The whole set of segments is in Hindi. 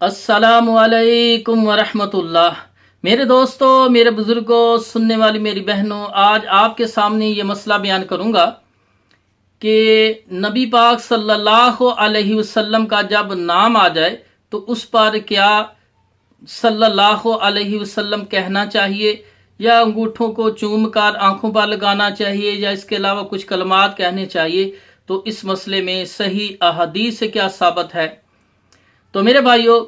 अस्सलामुअलैकुम वरहमतुल्लाह। मेरे दोस्तों, मेरे बुजुर्गों, सुनने वाली मेरी बहनों, आज आपके सामने ये मसला बयान करूंगा कि नबी पाक सल्लल्लाहु अलैहि वसल्लम का जब नाम आ जाए तो उस पर क्या सल्लल्लाहु अलैहि वसल्लम कहना चाहिए या अंगूठों को चूम कर आंखों पर लगाना चाहिए या इसके अलावा कुछ कलमात कहने चाहिए। तो इस मसले में सही अहदीस से क्या साबित है। तो मेरे भाइयों,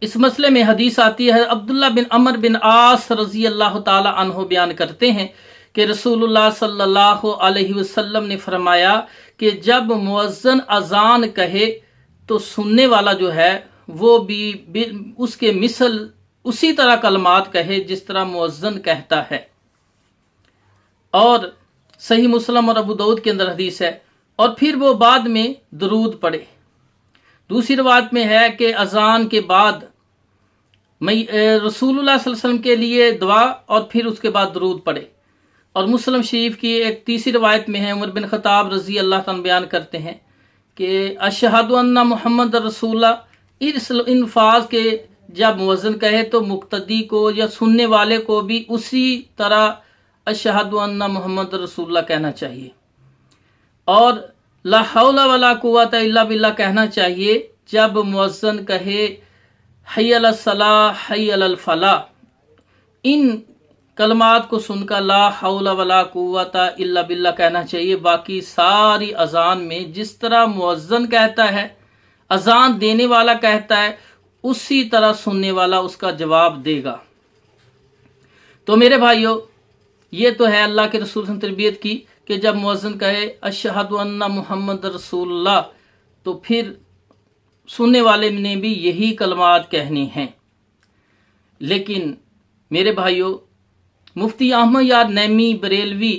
इस मसले में हदीस आती है। अब्दुल्ला बिन अमर बिन आस रजी अल्लाह ताला अन्हो बयान करते हैं कि रसूलुल्लाह सल्लल्लाहु अलैहि वसल्लम ने फरमाया कि जब मुअज्जिन अजान कहे तो सुनने वाला जो है वो भी उसके मिसल उसी तरह कलमात कहे जिस तरह मुअज्जिन कहता है। और सही मुस्लिम और अबू दाऊद के अंदर हदीस है। और फिर वो बाद में दरूद पढ़े। दूसरी रवायत में है कि अजान के बाद रसूलुल्लाह सल्लल्लाहु अलैहि वसल्लम के लिए दुआ और फिर उसके बाद दरूद पढ़े। और मुस्लिम शरीफ की एक तीसरी रवायत में है, उमर बिन खत्ताब रजी अल्लाह तआला बयान करते हैं कि अशहदु अन्ना मुहम्मद रसूलुल्लाह। इस अल्फाज के जब मुअज्जिन कहे तो मुक्तदी को या सुनने वाले को भी उसी तरह अशहदु अन्ना मुहम्मद रसूलुल्लाह कहना चाहिए। और ला हौला वला कुव्वता इल्ला बिल्लाह कहना चाहिए जब मुअज्जिन कहे हय्य अलस सलाह हय्य अलल फलाह। इन कलमात को सुनकर ला हौला वला कुव्वता इल्ला बिल्लाह कहना चाहिए। बाकी सारी अजान में जिस तरह मुअज्जिन कहता है, अजान देने वाला कहता है, उसी तरह सुनने वाला उसका जवाब देगा। तो मेरे भाइयों, ये तो है अल्लाह के रसूल ने तरबियत की कि जब मुअज्जिन कहे अशहदु अन्ना मुहम्मद रसूलुल्लाह तो फिर सुनने वाले ने भी यही कलमात कहने हैं। लेकिन मेरे भाइयों, मुफ्ती अहमद यार नैमी बरेलवी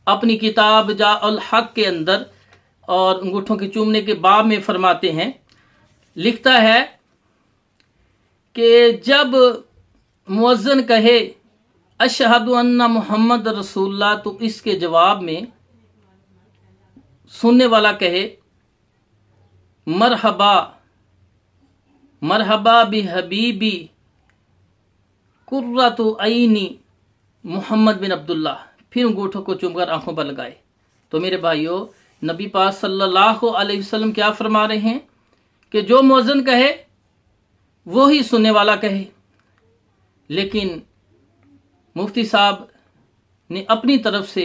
अपनी किताब जा अल हक के अंदर और अंगूठों के चूमने के बाब में फरमाते हैं, लिखता है कि जब मुअज्जिन कहे अशहदु अन्ना मुहम्मद रसूलुल्लाह तो इसके जवाब में सुनने वाला कहे मरहबा मरहबा बि हबीबी कुर्रतु ऐनी मोहम्मद बिन अब्दुल्ला। फिर अंगूठों को चूमकर आंखों पर लगाए। तो मेरे भाइयों, नबी पाक सल्लल्लाहु अलैहि वसल्लम क्या फरमा रहे हैं कि जो मुअज्जिन कहे वो ही सुनने वाला कहे। लेकिन मुफ्ती साहब ने अपनी तरफ से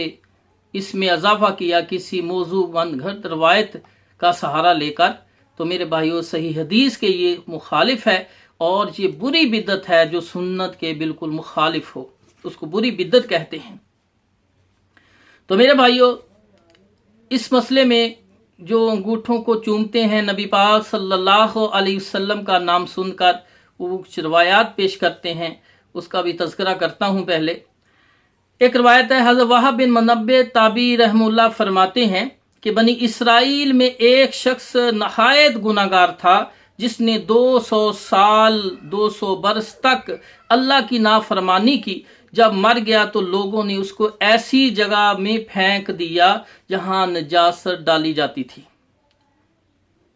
इसमें इजाफा किया किसी मौजू मनगढ़ रवायत का सहारा लेकर। तो मेरे भाइयों, सही हदीस के ये मुखालिफ है और ये बुरी बिद्दत है जो सुन्नत के बिल्कुल मुखालिफ हो, उसको बुरी बिद्दत कहते हैं। तो मेरे भाइयों, इस मसले में जो अंगूठों को चूमते हैं, नबी पाक सल्लल्लाहु अलैहि वसल्लम का नाम सुनकर वो कुछ रवायात पेश करते हैं, उसका भी तज़किरा करता हूं। पहले एक रवायत है, हज़रत वहाब बिन मुनब्बे ताबी रहमुल्लाह फरमाते हैं कि बनी इसराइल में एक शख्स नहायत गुनाहगार था जिसने 200 साल 200 बरस तक अल्लाह की नाफरमानी की। जब मर गया तो लोगों ने उसको ऐसी जगह में फेंक दिया जहां नजासत डाली जाती थी।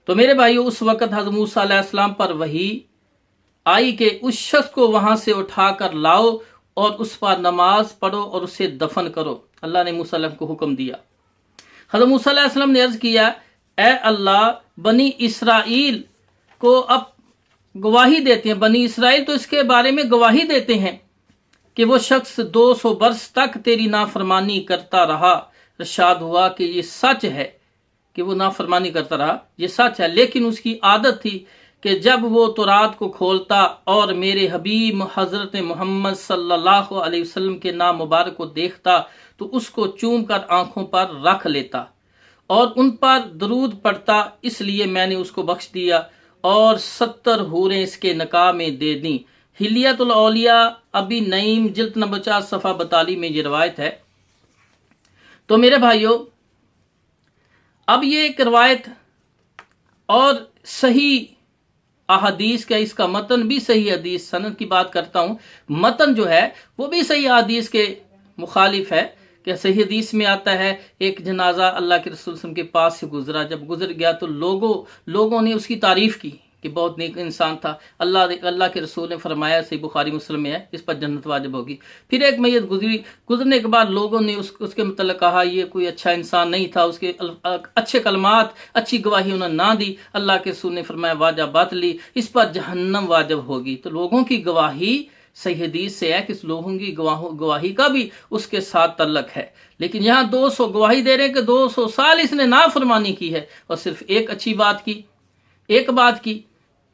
तो मेरे भाइयों, उस वक्त हज़रत मूसा अलैहिस्सलाम पर वही आई कि उस शख्स को वहां से उठाकर लाओ और उस पर नमाज पढ़ो और उसे दफन करो। अल्लाह ने मूसा अलैहिस्सलाम को हुक्म दिया। हज़रत मूसा अलैहिस्सलाम ने अर्ज किया, ए अल्लाह, बनी इसराइल को अब गवाही देते हैं, बनी इसराइल तो इसके बारे में गवाही देते हैं कि वो शख्स 200 बरस तक तेरी नाफरमानी करता रहा। इरशाद हुआ कि ये सच है कि वो नाफरमानी करता रहा, ये सच है। लेकिन उसकी आदत थी कि जब वो तौरात को खोलता और मेरे हबीब हजरत मोहम्मद सल्लल्लाहु अलैहि वसल्लम के नाम मुबारक को देखता तो उसको चूम कर आंखों पर रख लेता और उन पर दरूद पढ़ता। इसलिए मैंने उसको बख्श दिया और 70 हूरें इसके निकाह में दे दी। हिलियतुल औलिया अबी नईम जिल्द नंबर 4 सफ़ा 42 में ये रवायत है। तो मेरे भाइयों, अब ये एक रवायत और सही अहदीस का, इसका मतन भी सही हदीस, सनद की बात करता हूँ, मतन जो है वो भी सही हदीस के मुखालिफ है। कि सही हदीस में आता है, एक जनाजा अल्लाह के रसूल सल्लल्लाहु अलैहि वसल्लम के पास से गुजरा, जब गुजर गया तो लोगों ने उसकी तारीफ की कि बहुत नेक इंसान था, अल्लाह के रसूल ने फरमाया, सही बुखारी मुस्लिम में है, इस पर जन्नत वाजिब होगी। फिर एक मैयत गुजरने के बाद लोगों ने उसके मतलब कहा ये कोई अच्छा इंसान नहीं था, उसके अच्छे कलमात, अच्छी गवाही उन्होंने ना दी। अल्लाह के रसूल ने फरमाया वाजब बात ली, इस पर जहन्नम वाजिब होगी। तो लोगों की गवाही सही हदीस से है कि लोगों की गवाही का भी उसके साथ तल्लक है। लेकिन यहाँ 200 गवाही दे रहे हैं कि 200 साल इसने नाफरमानी की है और सिर्फ एक अच्छी बात की, एक बात की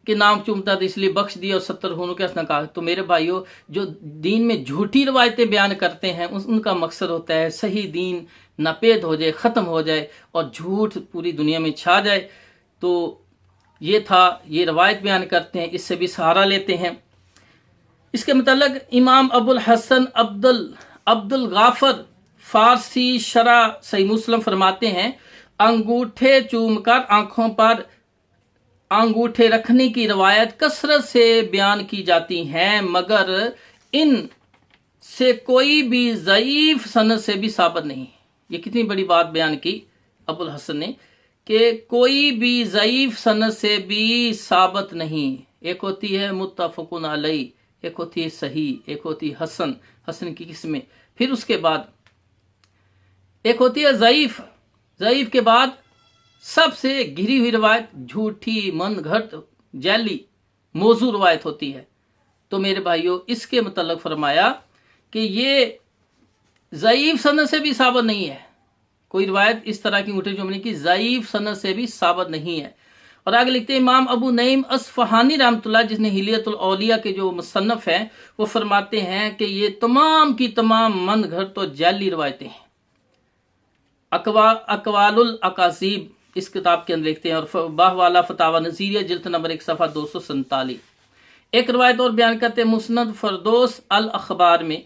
कि नाम चूमता था इसलिए बख्श दिया और 70 खूनों के उसने कहा। तो मेरे भाइयों, जो दीन में झूठी रवायतें बयान करते हैं उनका मकसद होता है सही दीन नापेद हो जाए, ख़त्म हो जाए और झूठ पूरी दुनिया में छा जाए। तो ये था, ये रवायत बयान करते हैं, इससे भी सहारा लेते हैं। इसके मतलब इमाम अबुल हसन अब्दुल गाफर फारसी शरा सही मुस्लिम फरमाते हैं, अंगूठे चूमकर आंखों पर अंगूठे रखने की रवायत कसरत से बयान की जाती हैं, मगर इन से कोई भी ज़ईफ सनद से भी साबित नहीं। ये कितनी बड़ी बात बयान की अबुल हसन ने कि कोई भी ज़ईफ सनद से भी साबित नहीं। एक होती है मुत्तफ़क़ुन अलैह, एक होती है सही, एक होती है हसन की किस्में, फिर उसके बाद एक होती है ज़ईफ, ज़ईफ के बाद सबसे घिरी हुई रवायत झूठी, मनगढ़ंत, जैली, मौजू रवायत होती है। तो मेरे भाइयों, इसके मतलब फरमाया कि ये ज़ईफ सनद से भी साबित नहीं है, कोई रवायत इस तरह की अंगूठे चूमने की ज़ईफ सनद से भी साबित नहीं है। और आगे लिखते हैं इमाम अबू नईम अस्फहानी रहमतुल्लाह, जिसने हिलियतुल औलिया के जो मुसन्नफ हैं, वो फरमाते हैं कि ये तमाम की तमाम मनगढ़ंत और जैली रवायतें हैं। अकवालुल अकासीब इस किताब के अंदर लिखते हैं, और बाहवाला फतावा नज़ीरिया जिल्द नंबर 1 सफ़ा 247। एक रवायत और बयान करते हैं, मुस्नद फरदोस अल अखबार में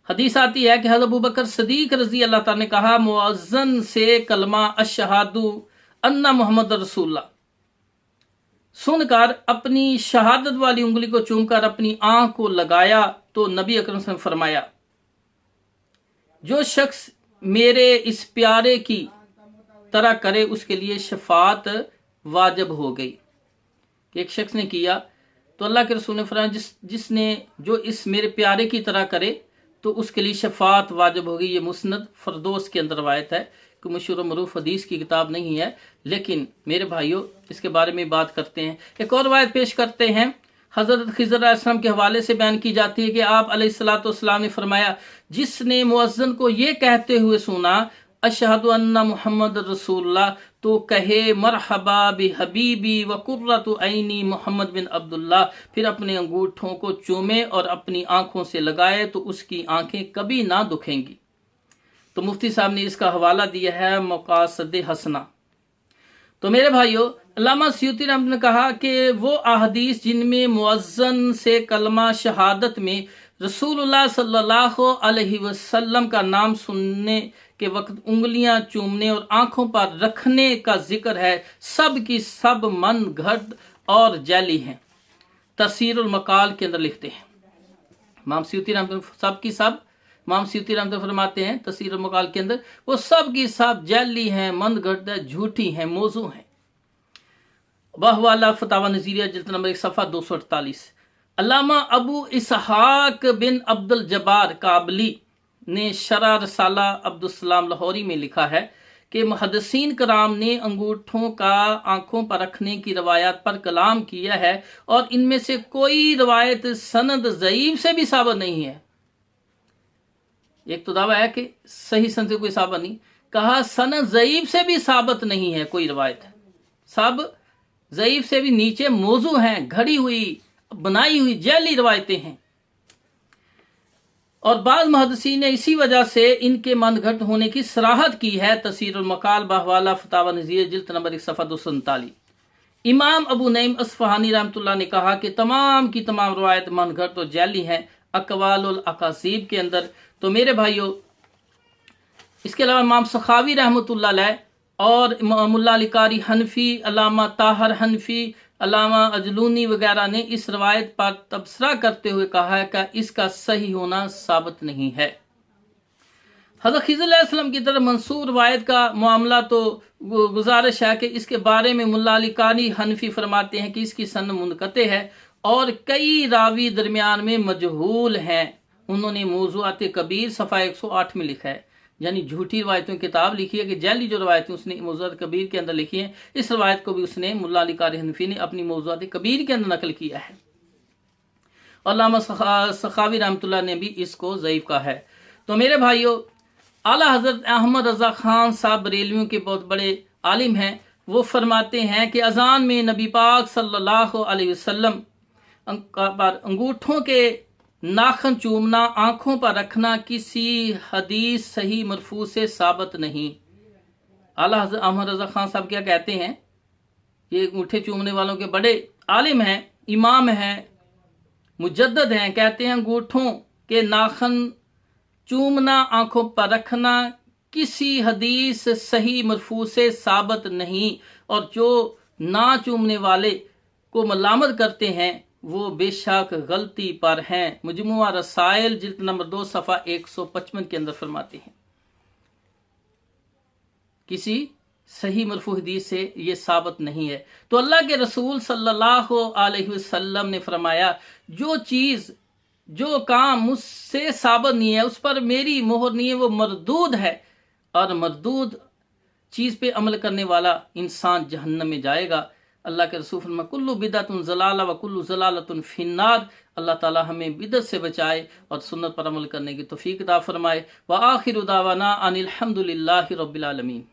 हदीस आती है कि हज़रत अबू बकर सदीक रज़ी अल्लाह ताला ने कहा, मुअज़्ज़न से कलमा अशहादु अन्ना मोहम्मद रसूलुल्लाह सुनकर अपनी शहादत वाली उंगली को चूमकर अपनी आंख को लगाया, तो नबी अकरम सल्लल्लाहु अलैहि वसल्लम ने फरमाया, जो शख्स मेरे इस प्यारे की तरह करे उसके लिए शफात वाजिब हो गई। एक शख्स ने किया तो अल्लाह के रसूल ने फरमाया, जिसने जो इस मेरे प्यारे की तरह करे तो उसके लिए शफात वाजिब होगी। ये मुस्नद फरदोस के अंदर रवायत है कि मशहूर मरूफ हदीस की किताब नहीं है, लेकिन मेरे भाइयों इसके बारे में बात करते हैं। एक और रवायत पेश करते हैं, हज़रत खिज़र अलैहिस्सलाम के हवाले से बयान की जाती है कि आप अलैहिस्सलाम ने फरमाया, जिसने मुअज़्ज़िन को ये कहते हुए सुना अशहदु अन्ना मुहम्मद रसूलुल्लाह, तो कहे मरहबा बि हबीबी व कुर्रतु ऐनी मोहम्मद बिन अब्दुल्लाह, फिर अपने अंगूठों को चूमे और अपनी आंखों से लगाए तो उसकी आंखें कभी ना दुखेंगी। तो मुफ्ती साहब ने इसका हवाला दिया है मकासद हसना। तो मेरे भाइयों, अल्लामा सयूती रहमत ने कहा कि वो अहदीस जिनमें मुअज़्ज़न से कलमा शहादत में रसूलुल्लाह सल्लल्लाहु अलैहि वसल्लम का नाम सुनने के वक्त उंगलियां चूमने और आंखों पर रखने का जिक्र है, सब की सब मनगढ़ंत और जैली हैं। तफसीरुल मकाल के अंदर लिखते हैं इमाम सयूती रहमत, सब की सब इमाम सयूती रहमत फरमाते हैं तफसीरुल मकाल के अंदर, वो सब की सब जैली हैं, मनगढ़ंत, झूठी हैं, मौजू हैं। बहवाला फतावा नज़ीरिया जिल्द नंबर 1 सफ़ा 248। अल्लामा अबू इसहाक बिन अब्दुल जब्बार काबली ने शरा रसाला अब्दुस्सलाम लाहौरी में लिखा है कि मुहद्दिसीन कराम ने अंगूठों का आंखों पर रखने की रवायत पर कलाम किया है और इनमें से कोई रवायत सनद ज़ईफ से भी साबित नहीं है। एक तो दावा है कि सही सनद से कोई साबित नहीं, कहा सनद ज़ईफ से भी साबित नहीं है कोई रवायत, सब ज़ईफ से भी नीचे मौजू हैं, घड़ी हुई बनाई हुई जैली रवायतें हैं। और बाद मुहद्दिसीन ने इसी वजह से इनके मनगढ़ंत होने की सराहत की है। तफसीरुल मकाल बहवाला फतावा नज़ीर जिल्द नंबर 1 सफ़ा 247। इमाम अबू नईम अस्फहानी रहमतुल्लाह ने कहा कि तमाम की तमाम रवायत मनगढ़ंत और जैली हैं अकवालुल अकासीब के अंदर। तो मेरे भाइयों, इसके अलावा इमाम सखावी रहमतुल्लाह अलैह और मुल्ला अली कारी हनफी, अल्लामा ताहर हनफी, अल्लामा अजलूनी वगैरह ने इस रवायत पर तबसरा करते हुए कहा है कि इसका सही होना साबित नहीं है। हज़रत खिज़र अलैहिस्सलाम की तरफ मंसूर रवायत का मामला तो गुजारिश है कि इसके बारे में मुल्ला अली कानी हनफी फरमाते हैं कि इसकी सनद मुनक़ते है और कई रावी दरमियान में मजहूल हैं। उन्होंने मौज़ूआत कबीर सफ़ा 108 में लिखा है, यानी झूठी रवायतों की किताब लिखी है कि जैली जो रवायतें उसने मौज़ूआत कबीर के अंदर लिखी हैं, इस रवायत को भी उसने मुल्ला अली कानी हनफी ने अपनी मौज़ूआत कबीर के अंदर नकल किया है। अल्लामा सखावी रहमतुल्लाह ने भी इसको ज़ईफ़ कहा है। तो मेरे भाइयों, आला हज़रत अहमद रज़ा ख़ान साहब बरेलवियों के बहुत बड़े आलिम हैं। वो फरमाते हैं कि अज़ान में नबी पाक सल्लल्लाहु अलैहि वसल्लम पर अंगूठों के नाखन चूमना, आंखों पर रखना किसी हदीस सही मरफू से साबित नहीं। आला हज़रत अहमद रज़ा ख़ान साहब क्या कहते हैं, ये अंगूठे चूमने वालों के बड़े आलिम हैं, इमाम हैं, मुजद्दद हैं। कहते हैं अंगूठों के नाखन चूमना, आंखों पर रखना किसी हदीस सही मरफू से साबित नहीं, और जो ना चूमने वाले को मलामत करते हैं वो बेशक गलती पर हैं। मुजमुआ रसाइल जिल्द नंबर 2 सफ़ा 155 के अंदर फरमाते हैं किसी सही मरफू हदीस से ये साबित नहीं है। तो अल्लाह के रसूल सल्लल्लाहु अलैहि वसल्लम ने फरमाया, जो चीज़ जो काम मुझसे साबित नहीं है, उस पर मेरी मोहर नहीं है, वो मरदूद है, और मरदूद चीज़ पे अमल करने वाला इंसान जहन्नम में जाएगा। अल्लाह के रसूल फरमाया, कुल्लु बिदअतुन ज़लाला व कुल्लु ज़लालतुन फिन्नार। अल्लाह ताला हमें बिदअत से बचाए और सुन्नत पर अमल करने की तौफीक अता फरमाए। व आखिरु दावाना अनिल हम्दुलिल्लाहि रब्बिल आलमीन।